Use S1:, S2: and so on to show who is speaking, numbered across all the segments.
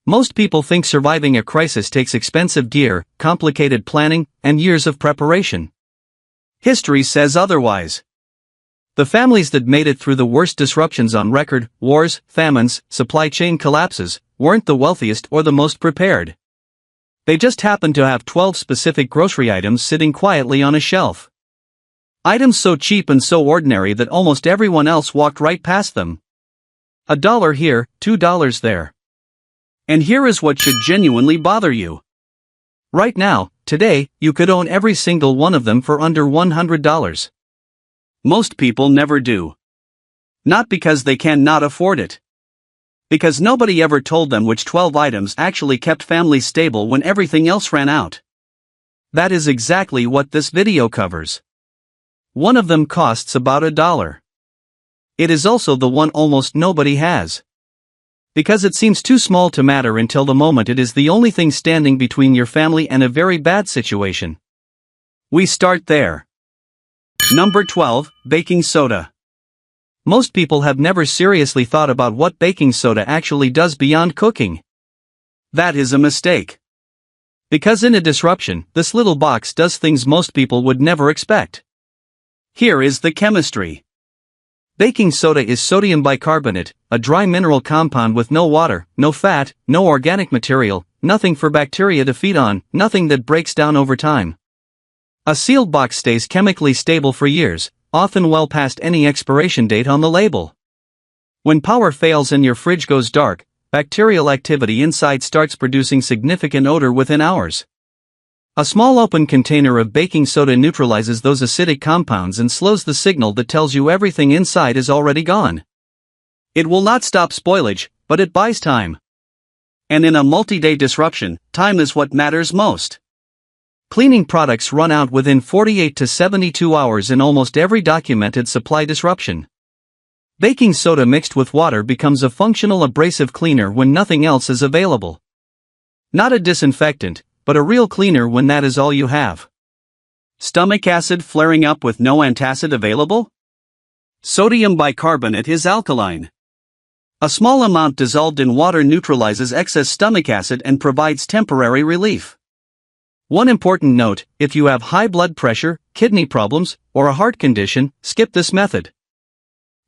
S1: Most people think surviving a crisis takes expensive gear, complicated planning, and years of preparation. History says otherwise. The families that made it through the worst disruptions on record, wars, famines, supply chain collapses, weren't the wealthiest or the most prepared. They just happened to have 12 specific grocery items sitting quietly on a shelf. Items so cheap and so ordinary that almost everyone else walked right past them. $1 here, $2 there. And here is what should genuinely bother you. Right now, today, you could own every single one of them for under $100. Most people never do. Not because they cannot afford it. Because nobody ever told them which 12 items actually kept families stable when everything else ran out. That is exactly what this video covers. One of them costs about $1. It is also the one almost nobody has. Because it seems too small to matter until the moment it is the only thing standing between your family and a very bad situation. We start there. Number 12, baking soda. Most people have never seriously thought about what baking soda actually does beyond cooking. That is a mistake. Because in a disruption, this little box does things most people would never expect. Here is the chemistry. Baking soda is sodium bicarbonate, a dry mineral compound with no water, no fat, no organic material, nothing for bacteria to feed on, nothing that breaks down over time. A sealed box stays chemically stable for years, often well past any expiration date on the label. When power fails and your fridge goes dark, bacterial activity inside starts producing significant odor within hours. A small open container of baking soda neutralizes those acidic compounds and slows the signal that tells you everything inside is already gone. It will not stop spoilage, but it buys time. And in a multi-day disruption, time is what matters most. Cleaning products run out within 48 to 72 hours in almost every documented supply disruption. Baking soda mixed with water becomes a functional abrasive cleaner when nothing else is available. Not a disinfectant, but a real cleaner when that is all you have. Stomach acid flaring up with no antacid available? Sodium bicarbonate is alkaline. A small amount dissolved in water neutralizes excess stomach acid and provides temporary relief. One important note, if you have high blood pressure, kidney problems, or a heart condition, skip this method.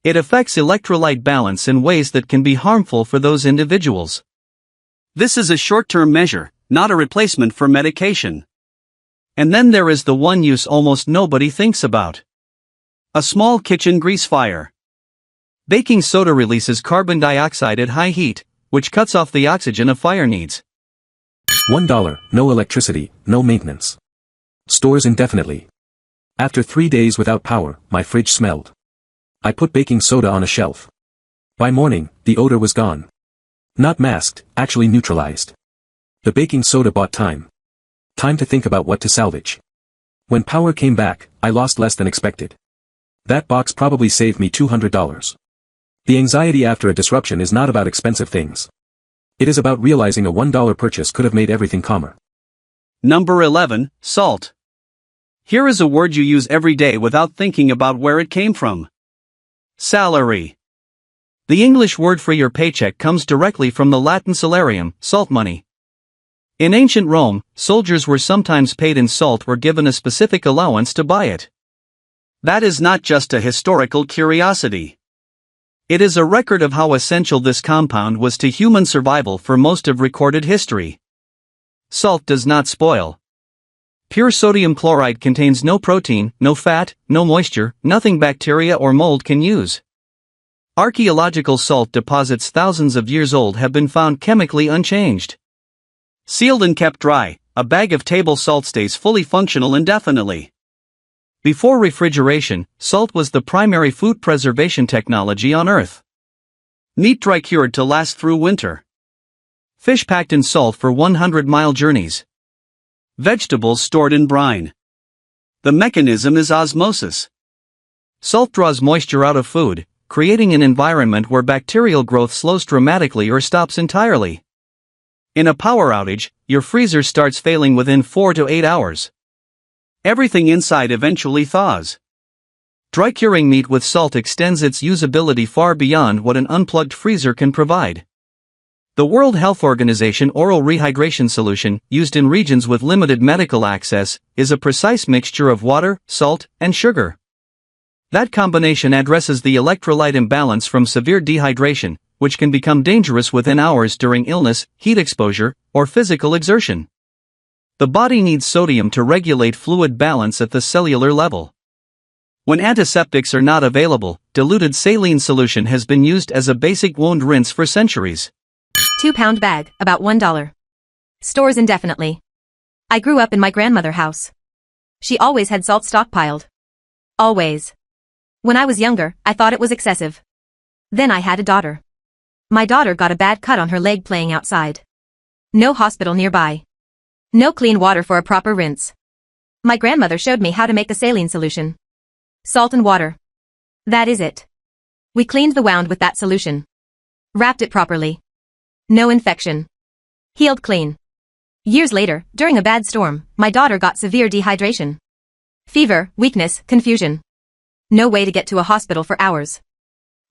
S1: It affects electrolyte balance in ways that can be harmful for those individuals. This is a short-term measure, not a replacement for medication. And then there is the one use almost nobody thinks about. A small kitchen grease fire. Baking soda releases carbon dioxide at high heat, which cuts off the oxygen a fire needs.
S2: $1, no electricity, no maintenance. Stores indefinitely. After 3 days without power, my fridge smelled. I put baking soda on a shelf. By morning, the odor was gone. Not masked, actually neutralized. The baking soda bought time. Time to think about what to salvage. When power came back, I lost less than expected. That box probably saved me $200. The anxiety after a disruption is not about expensive things. It is about realizing a $1 purchase could have made everything calmer.
S1: Number 11, salt. Here is a word you use every day without thinking about where it came from. Salary. The English word for your paycheck comes directly from the Latin salarium, salt money. In ancient Rome, soldiers were sometimes paid in salt or given a specific allowance to buy it. That is not just a historical curiosity. It is a record of how essential this compound was to human survival for most of recorded history. Salt does not spoil. Pure sodium chloride contains no protein, no fat, no moisture, nothing bacteria or mold can use. Archaeological salt deposits thousands of years old have been found chemically unchanged. Sealed and kept dry, a bag of table salt stays fully functional indefinitely. Before refrigeration, salt was the primary food preservation technology on Earth. Meat dry cured to last through winter. Fish packed in salt for 100-mile journeys. Vegetables stored in brine. The mechanism is osmosis. Salt draws moisture out of food, creating an environment where bacterial growth slows dramatically or stops entirely. In a power outage, your freezer starts failing within 4 to 8 hours. Everything inside eventually thaws. Dry curing meat with salt extends its usability far beyond what an unplugged freezer can provide. The World Health Organization oral rehydration solution, used in regions with limited medical access, is a precise mixture of water, salt, and sugar. That combination addresses the electrolyte imbalance from severe dehydration, which can become dangerous within hours during illness, heat exposure, or physical exertion. The body needs sodium to regulate fluid balance at the cellular level. When antiseptics are not available, diluted saline solution has been used as a basic wound rinse for centuries.
S3: 2-pound bag, about $1. Stores indefinitely. I grew up in my grandmother's house. She always had salt stockpiled. Always. When I was younger, I thought it was excessive. Then I had a daughter. My daughter got a bad cut on her leg playing outside. No hospital nearby. No clean water for a proper rinse. My grandmother showed me how to make a saline solution. Salt and water. That is it. We cleaned the wound with that solution. Wrapped it properly. No infection. Healed clean. Years later, during a bad storm, my daughter got severe dehydration. Fever, weakness, confusion. No way to get to a hospital for hours.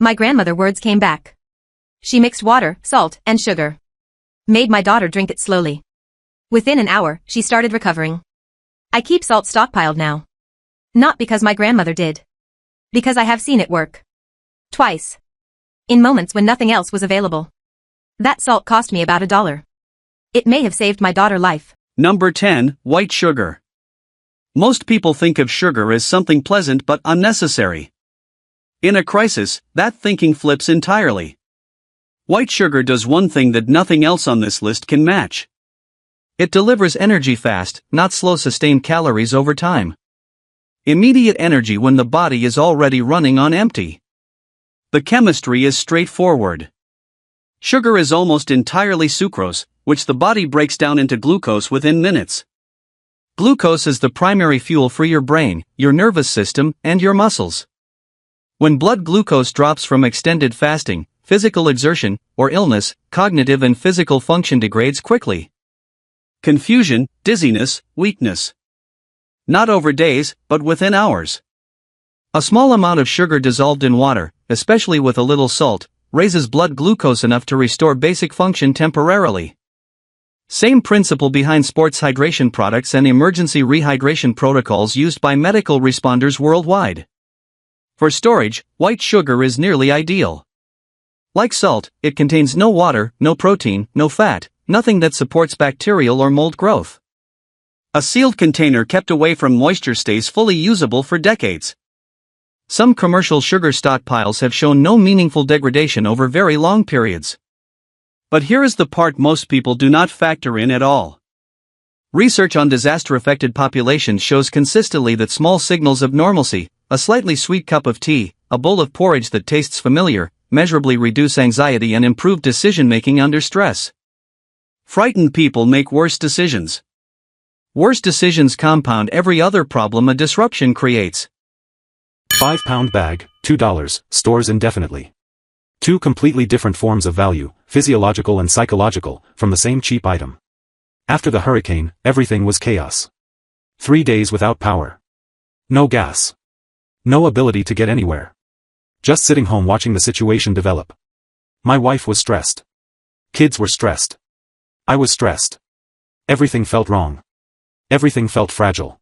S3: My grandmother's words came back. She mixed water, salt, and sugar. Made my daughter drink it slowly. Within an hour, she started recovering. I keep salt stockpiled now. Not because my grandmother did. Because I have seen it work. Twice. In moments when nothing else was available. That salt cost me about $1. It may have saved my daughter's life.
S1: Number 10, white sugar. Most people think of sugar as something pleasant but unnecessary. In a crisis, that thinking flips entirely. White sugar does one thing that nothing else on this list can match. It delivers energy fast, not slow sustained calories over time. Immediate energy when the body is already running on empty. The chemistry is straightforward. Sugar is almost entirely sucrose, which the body breaks down into glucose within minutes. Glucose is the primary fuel for your brain, your nervous system, and your muscles. When blood glucose drops from extended fasting, physical exertion, or illness, cognitive and physical function degrades quickly. Confusion, dizziness, weakness. Not over days, but within hours. A small amount of sugar dissolved in water, especially with a little salt, raises blood glucose enough to restore basic function temporarily. Same principle behind sports hydration products and emergency rehydration protocols used by medical responders worldwide. For storage, white sugar is nearly ideal. Like salt, it contains no water, no protein, no fat, nothing that supports bacterial or mold growth. A sealed container kept away from moisture stays fully usable for decades. Some commercial sugar stockpiles have shown no meaningful degradation over very long periods. But here is the part most people do not factor in at all. Research on disaster-affected populations shows consistently that small signals of normalcy, a slightly sweet cup of tea, a bowl of porridge that tastes familiar, measurably reduce anxiety and improve decision-making under stress. Frightened people make worse decisions. Worse decisions compound every other problem a disruption creates.
S2: 5-pound bag, $2, stores indefinitely. Two completely different forms of value, physiological and psychological, from the same cheap item. After the hurricane, everything was chaos. 3 days without power. No gas. No ability to get anywhere. Just sitting home watching the situation develop. My wife was stressed. Kids were stressed. I was stressed. Everything felt wrong. Everything felt fragile.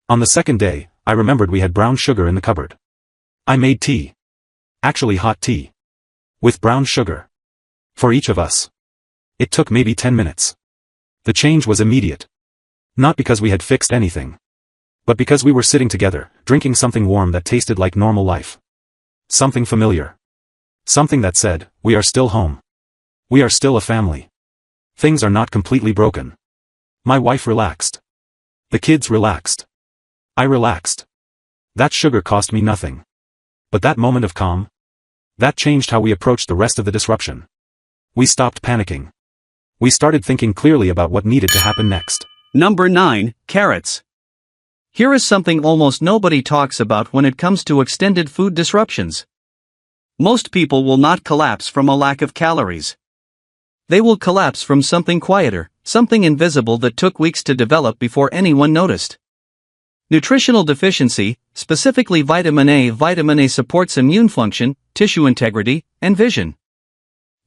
S2: On the second day, I remembered we had brown sugar in the cupboard. I made tea. Actually hot tea. With brown sugar. For each of us. It took maybe 10 minutes. The change was immediate. Not because we had fixed anything. But because we were sitting together, drinking something warm that tasted like normal life. Something familiar. Something that said, we are still home. We are still a family. Things are not completely broken. My wife relaxed. The kids relaxed. I relaxed. That sugar cost me nothing. But that moment of calm, that changed how we approached the rest of the disruption. We stopped panicking. We started thinking clearly about what needed to happen next.
S1: Number 9, carrots. Here is something almost nobody talks about when it comes to extended food disruptions. Most people will not collapse from a lack of calories. They will collapse from something quieter, something invisible that took weeks to develop before anyone noticed. Nutritional deficiency, specifically vitamin A. Vitamin A supports immune function, tissue integrity, and vision.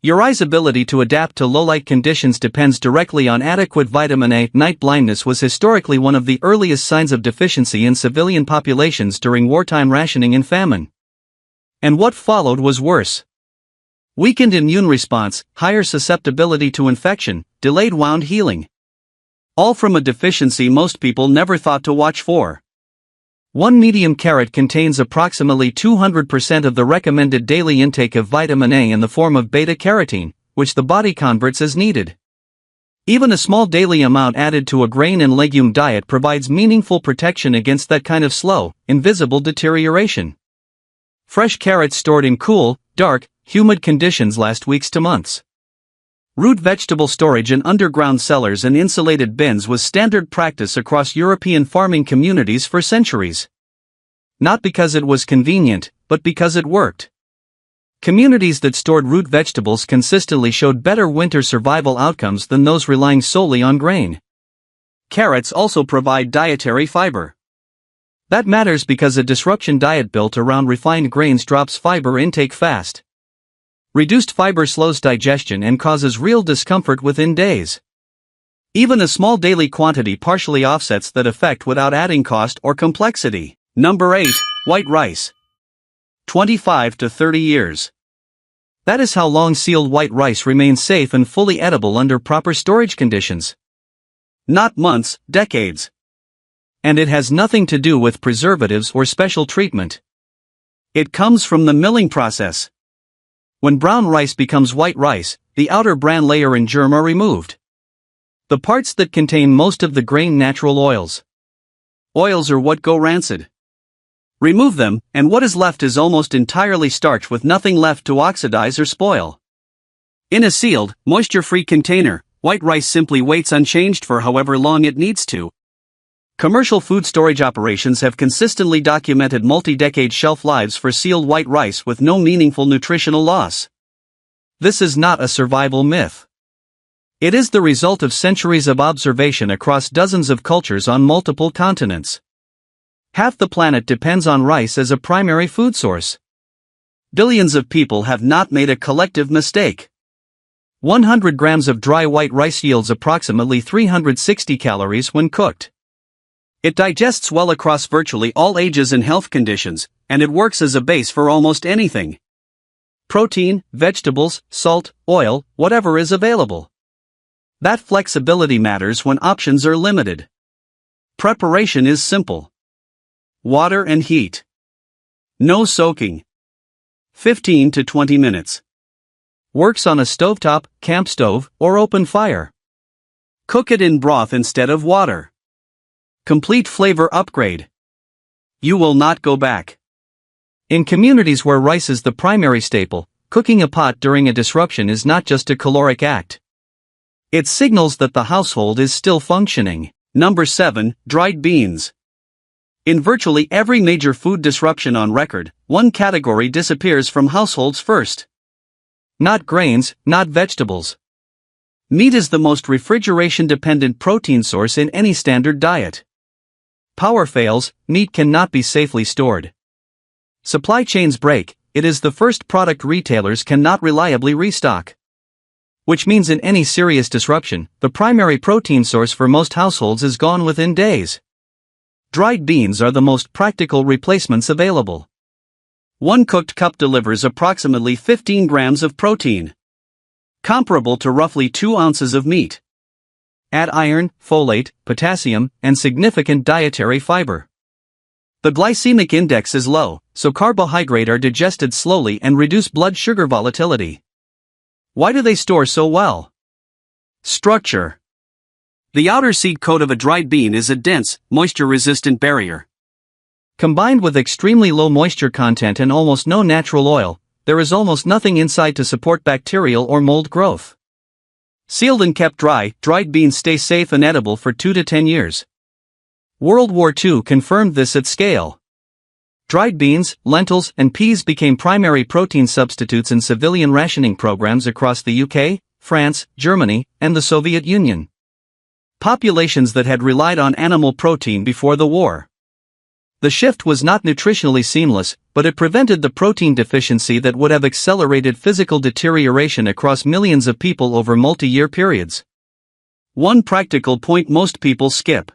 S1: Your eye's ability to adapt to low-light conditions depends directly on adequate vitamin A. Night blindness was historically one of the earliest signs of deficiency in civilian populations during wartime rationing and famine. And what followed was worse. Weakened immune response, higher susceptibility to infection, delayed wound healing. All from a deficiency most people never thought to watch for. One medium carrot contains approximately 200% of the recommended daily intake of vitamin A in the form of beta-carotene, which the body converts as needed. Even a small daily amount added to a grain and legume diet provides meaningful protection against that kind of slow, invisible deterioration. Fresh carrots stored in cool, dark, humid conditions last weeks to months. Root vegetable storage in underground cellars and insulated bins was standard practice across European farming communities for centuries. Not because it was convenient, but because it worked. Communities that stored root vegetables consistently showed better winter survival outcomes than those relying solely on grain. Carrots also provide dietary fiber. That matters because a disruption diet built around refined grains drops fiber intake fast. Reduced fiber slows digestion and causes real discomfort within days. Even a small daily quantity partially offsets that effect without adding cost or complexity. Number 8. White rice. 25 to 30 years. That is how long sealed white rice remains safe and fully edible under proper storage conditions. Not months, decades. And it has nothing to do with preservatives or special treatment. It comes from the milling process. When brown rice becomes white rice, the outer bran layer and germ are removed. The parts that contain most of the grain natural oils. Oils are what go rancid. Remove them, and what is left is almost entirely starch with nothing left to oxidize or spoil. In a sealed, moisture-free container, white rice simply waits unchanged for however long it needs to. Commercial food storage operations have consistently documented multi-decade shelf lives for sealed white rice with no meaningful nutritional loss. This is not a survival myth. It is the result of centuries of observation across dozens of cultures on multiple continents. Half the planet depends on rice as a primary food source. Billions of people have not made a collective mistake. 100 grams of dry white rice yields approximately 360 calories when cooked. It digests well across virtually all ages and health conditions, and it works as a base for almost anything. Protein, vegetables, salt, oil, whatever is available. That flexibility matters when options are limited. Preparation is simple. Water and heat. No soaking. 15 to 20 minutes. Works on a stovetop, camp stove, or open fire. Cook it in broth instead of water. Complete flavor upgrade. You will not go back. In communities where rice is the primary staple, cooking a pot during a disruption is not just a caloric act. It signals that the household is still functioning. Number 7. Dried beans. In virtually every major food disruption on record, one category disappears from households first. Not grains, not vegetables. Meat is the most refrigeration-dependent protein source in any standard diet. Power fails, meat cannot be safely stored. Supply chains break, it is the first product retailers cannot reliably restock. Which means in any serious disruption, the primary protein source for most households is gone within days. Dried beans are the most practical replacements available. One cooked cup delivers approximately 15 grams of protein. Comparable to roughly 2 ounces of meat. Add iron, folate, potassium, and significant dietary fiber. The glycemic index is low, so carbohydrates are digested slowly and reduce blood sugar volatility. Why do they store so well? Structure. The outer seed coat of a dried bean is a dense, moisture-resistant barrier. Combined with extremely low moisture content and almost no natural oil, there is almost nothing inside to support bacterial or mold growth. Sealed and kept dry, dried beans stay safe and edible for 2 to 10 years. World War II confirmed this at scale. Dried beans, lentils, and peas became primary protein substitutes in civilian rationing programs across the UK, France, Germany, and the Soviet Union. Populations that had relied on animal protein before the war. The shift was not nutritionally seamless, but it prevented the protein deficiency that would have accelerated physical deterioration across millions of people over multi-year periods. One practical point most people skip.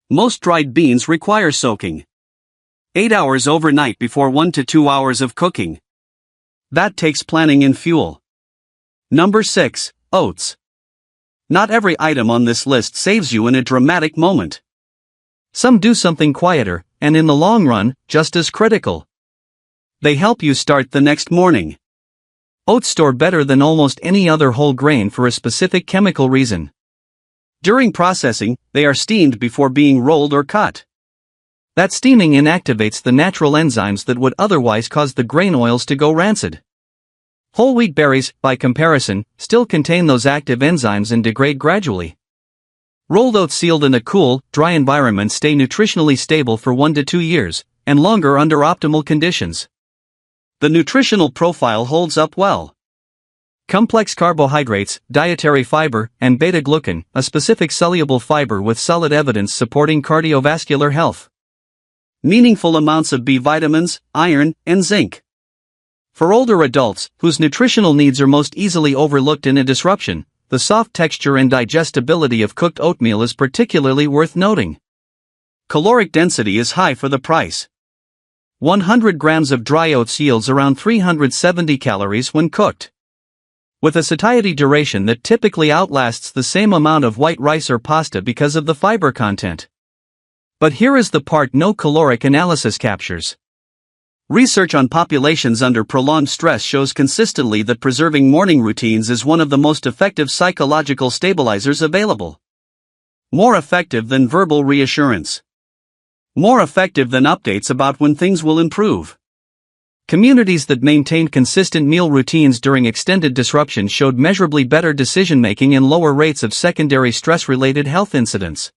S1: Most dried beans require soaking 8 hours overnight before 1 to 2 hours of cooking. That takes planning and fuel. Number 6, oats. Not every item on this list saves you in a dramatic moment. Some do something quieter, and in the long run, just as critical. They help you start the next morning. Oats store better than almost any other whole grain for a specific chemical reason. During processing, they are steamed before being rolled or cut. That steaming inactivates the natural enzymes that would otherwise cause the grain oils to go rancid. Whole wheat berries, by comparison, still contain those active enzymes and degrade gradually. Rolled oats sealed in a cool, dry environment stay nutritionally stable for 1 to 2 years, and longer under optimal conditions. The nutritional profile holds up well. Complex carbohydrates, dietary fiber, and beta-glucan, a specific soluble fiber with solid evidence supporting cardiovascular health. Meaningful amounts of B vitamins, iron, and zinc. For older adults, whose nutritional needs are most easily overlooked in a disruption, the soft texture and digestibility of cooked oatmeal is particularly worth noting. Caloric density is high for the price. 100 grams of dry oats yields around 370 calories when cooked. With a satiety duration that typically outlasts the same amount of white rice or pasta because of the fiber content. But here is the part no caloric analysis captures. Research on populations under prolonged stress shows consistently that preserving morning routines is one of the most effective psychological stabilizers available. More effective than verbal reassurance. More effective than updates about when things will improve. Communities that maintained consistent meal routines during extended disruption showed measurably better decision-making and lower rates of secondary stress-related health incidents.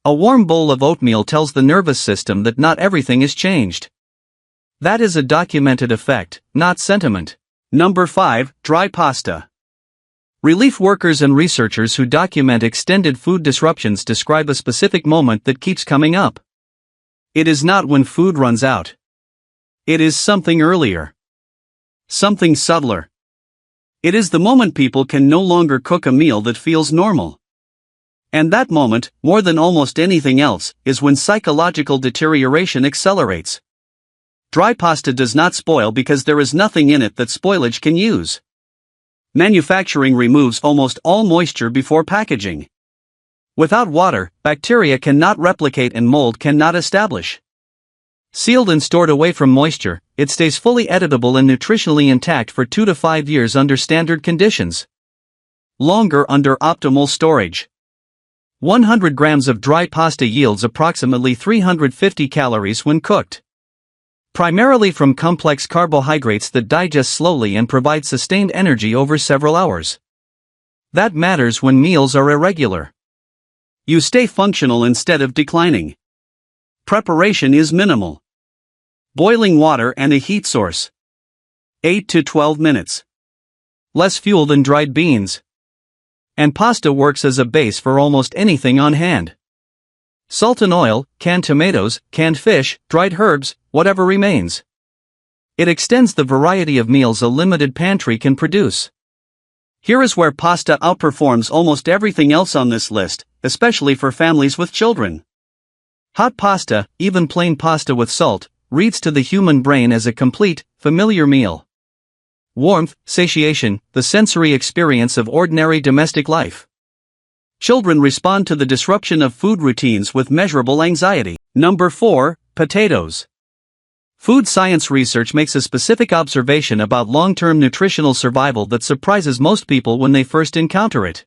S1: A warm bowl of oatmeal tells the nervous system that not everything is changed. That is a documented effect, not sentiment. Number 5, dry pasta. Relief workers and researchers who document extended food disruptions describe a specific moment that keeps coming up. It is not when food runs out. It is something earlier. Something subtler. It is the moment people can no longer cook a meal that feels normal. And that moment, more than almost anything else, is when psychological deterioration accelerates. Dry pasta does not spoil because there is nothing in it that spoilage can use. Manufacturing removes almost all moisture before packaging. Without water, bacteria cannot replicate and mold cannot establish. Sealed and stored away from moisture, it stays fully editable and nutritionally intact for 2 to 5 years under standard conditions. Longer under optimal storage. 100 grams of dry pasta yields approximately 350 calories when cooked. Primarily from complex carbohydrates that digest slowly and provide sustained energy over several hours. That matters when meals are irregular. You stay functional instead of declining. Preparation is minimal. Boiling water and a heat source. 8 to 12 minutes. Less fuel than dried beans. And pasta works as a base for almost anything on hand. Salt and oil, canned tomatoes, canned fish, dried herbs, whatever remains. It extends the variety of meals a limited pantry can produce. Here is where pasta outperforms almost everything else on this list, especially for families with children. Hot pasta, even plain pasta with salt, reads to the human brain as a complete, familiar meal. Warmth, satiation, the sensory experience of ordinary domestic life. Children respond to the disruption of food routines with measurable anxiety. Number 4, potatoes. Food science research makes a specific observation about long-term nutritional survival that surprises most people when they first encounter it.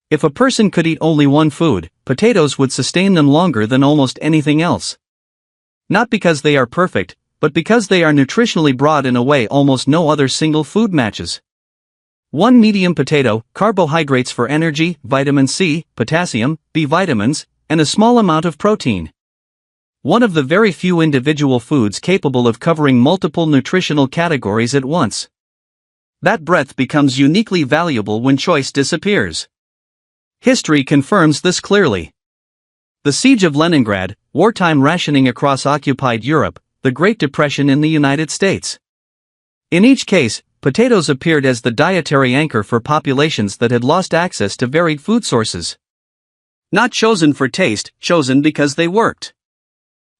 S1: If a person could eat only one food, potatoes would sustain them longer than almost anything else. Not because they are perfect, but because they are nutritionally broad in a way almost no other single food matches. 1 medium potato, carbohydrates for energy, vitamin C, potassium, B vitamins, and a small amount of protein. One of the very few individual foods capable of covering multiple nutritional categories at once. That breadth becomes uniquely valuable when choice disappears. History confirms this clearly. The Siege of Leningrad, wartime rationing across occupied Europe, the Great Depression in the United States. In each case, potatoes appeared as the dietary anchor for populations that had lost access to varied food sources. Not chosen for taste, chosen because they worked.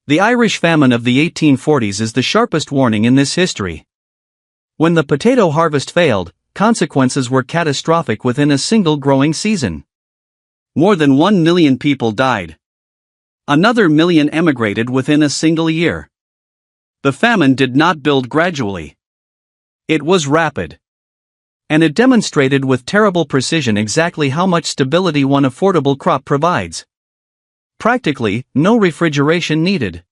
S1: The Irish famine of the 1840s is the sharpest warning in this history. When the potato harvest failed, consequences were catastrophic within a single growing season. More than 1 million people died. Another million emigrated within a single year. The famine did not build gradually. It was rapid. And it demonstrated with terrible precision exactly how much stability one affordable crop provides. Practically, no refrigeration needed.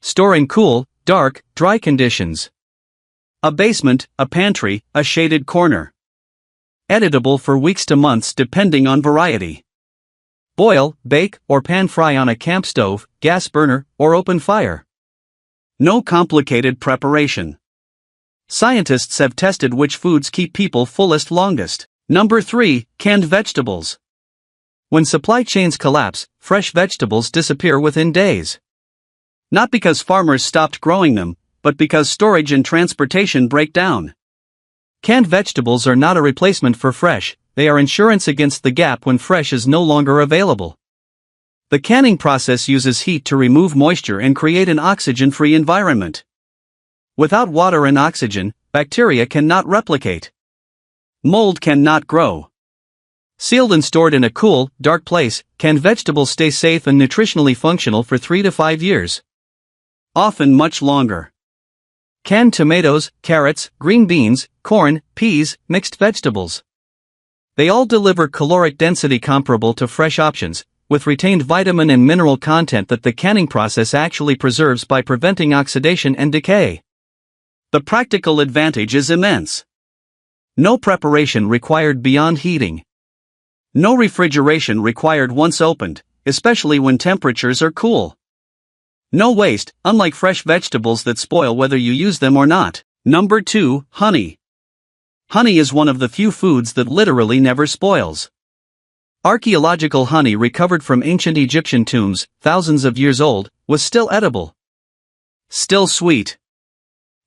S1: Store in cool, dark, dry conditions. A basement, a pantry, a shaded corner. Editable for weeks to months depending on variety. Boil, bake, or pan fry on a camp stove, gas burner, or open fire. No complicated preparation. Scientists have tested which foods keep people fullest longest. Number 3, canned vegetables. When supply chains collapse, fresh vegetables disappear within days. Not because farmers stopped growing them, but because storage and transportation break down. Canned vegetables are not a replacement for fresh, they are insurance against the gap when fresh is no longer available. The canning process uses heat to remove moisture and create an oxygen-free environment. Without water and oxygen, bacteria cannot replicate. Mold cannot grow. Sealed and stored in a cool, dark place, canned vegetables stay safe and nutritionally functional for 3 to 5 years. Often much longer. Canned tomatoes, carrots, green beans, corn, peas, mixed vegetables. They all deliver caloric density comparable to fresh options, with retained vitamin and mineral content that the canning process actually preserves by preventing oxidation and decay. The practical advantage is immense. No preparation required beyond heating. No refrigeration required once opened, especially when temperatures are cool. No waste, unlike fresh vegetables that spoil whether you use them or not. Number 2, honey. Honey is one of the few foods that literally never spoils. Archaeological honey recovered from ancient Egyptian tombs, thousands of years old, was still edible. Still sweet.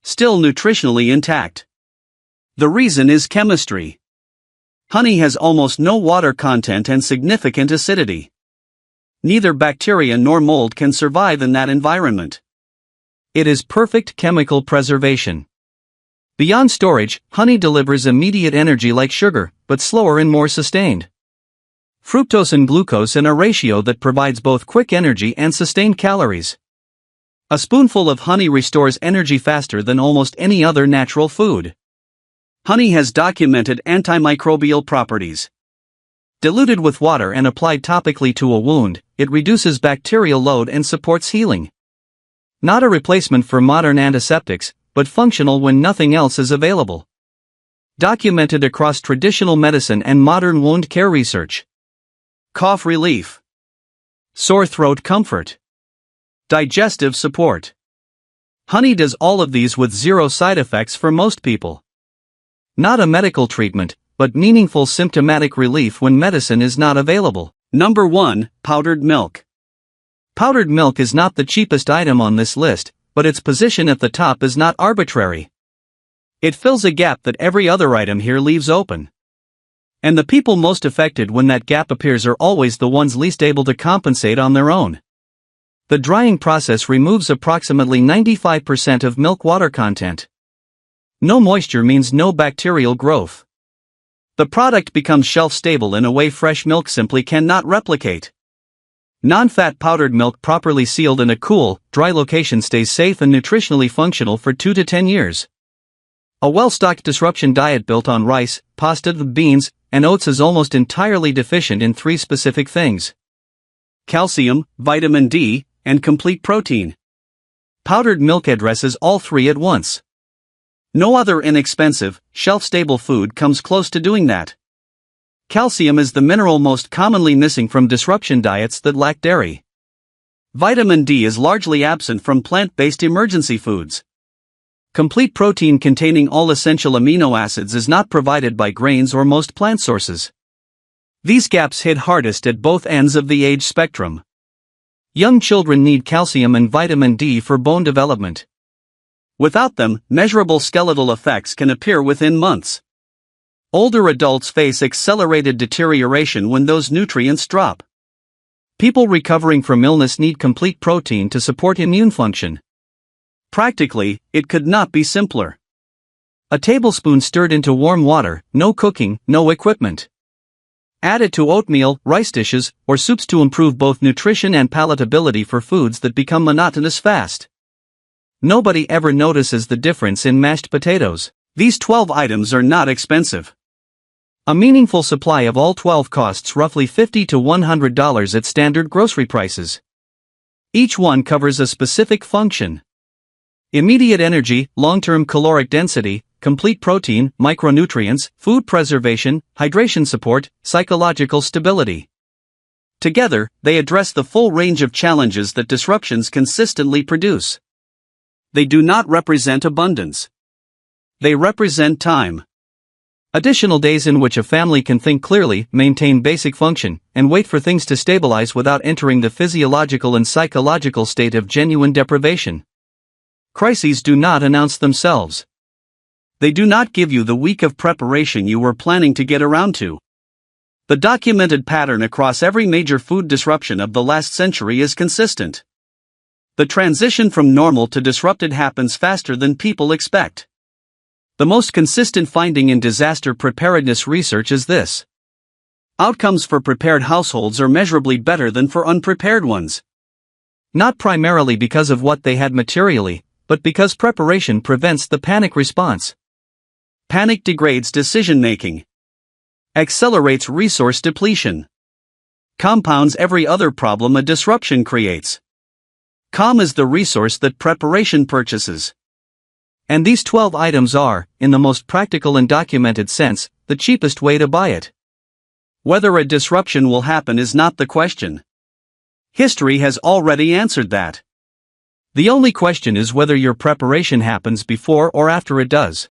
S1: Still nutritionally intact. The reason is chemistry. Honey has almost no water content and significant acidity. Neither bacteria nor mold can survive in that environment. It is perfect chemical preservation. Beyond storage, honey delivers immediate energy like sugar, but slower and more sustained. Fructose and glucose in a ratio that provides both quick energy and sustained calories. A spoonful of honey restores energy faster than almost any other natural food. Honey has documented antimicrobial properties. Diluted with water and applied topically to a wound, it reduces bacterial load and supports healing. Not a replacement for modern antiseptics, but functional when nothing else is available. Documented across traditional medicine and modern wound care research. Cough relief. Sore throat comfort. Digestive support. Honey does all of these with zero side effects for most people. Not a medical treatment, but meaningful symptomatic relief when medicine is not available. Number 1, powdered milk. Powdered milk is not the cheapest item on this list, but its position at the top is not arbitrary. It fills a gap that every other item here leaves open. And the people most affected when that gap appears are always the ones least able to compensate on their own. The drying process removes approximately 95% of milk water content. No moisture means no bacterial growth. The product becomes shelf-stable in a way fresh milk simply cannot replicate. Non-fat powdered milk properly sealed in a cool, dry location stays safe and nutritionally functional for 2 to 10 years. A well-stocked disruption diet built on rice, pasta, beans, and oats is almost entirely deficient in 3 specific things: calcium, vitamin D, and complete protein. Powdered milk addresses all 3 at once. No other inexpensive, shelf-stable food comes close to doing that. Calcium is the mineral most commonly missing from disruption diets that lack dairy. Vitamin D is largely absent from plant-based emergency foods. Complete protein containing all essential amino acids is not provided by grains or most plant sources. These gaps hit hardest at both ends of the age spectrum. Young children need calcium and vitamin D for bone development. Without them, measurable skeletal effects can appear within months. Older adults face accelerated deterioration when those nutrients drop. People recovering from illness need complete protein to support immune function. Practically, it could not be simpler. A tablespoon stirred into warm water, no cooking, no equipment. Add it to oatmeal, rice dishes, or soups to improve both nutrition and palatability for foods that become monotonous fast. Nobody ever notices the difference in mashed potatoes. These 12 items are not expensive. A meaningful supply of all 12 costs roughly $50 to $100 at standard grocery prices. Each one covers a specific function. Immediate energy, long-term caloric density, complete protein, micronutrients, food preservation, hydration support, psychological stability. Together, they address the full range of challenges that disruptions consistently produce. They do not represent abundance. They represent time. Additional days in which a family can think clearly, maintain basic function, and wait for things to stabilize without entering the physiological and psychological state of genuine deprivation. Crises do not announce themselves. They do not give you the week of preparation you were planning to get around to. The documented pattern across every major food disruption of the last century is consistent. The transition from normal to disrupted happens faster than people expect. The most consistent finding in disaster preparedness research is this. Outcomes for prepared households are measurably better than for unprepared ones. Not primarily because of what they had materially, but because preparation prevents the panic response. Panic degrades decision-making. Accelerates resource depletion. Compounds every other problem a disruption creates. Calm is the resource that preparation purchases. And these 12 items are, in the most practical and documented sense, the cheapest way to buy it. Whether a disruption will happen is not the question. History has already answered that. The only question is whether your preparation happens before or after it does.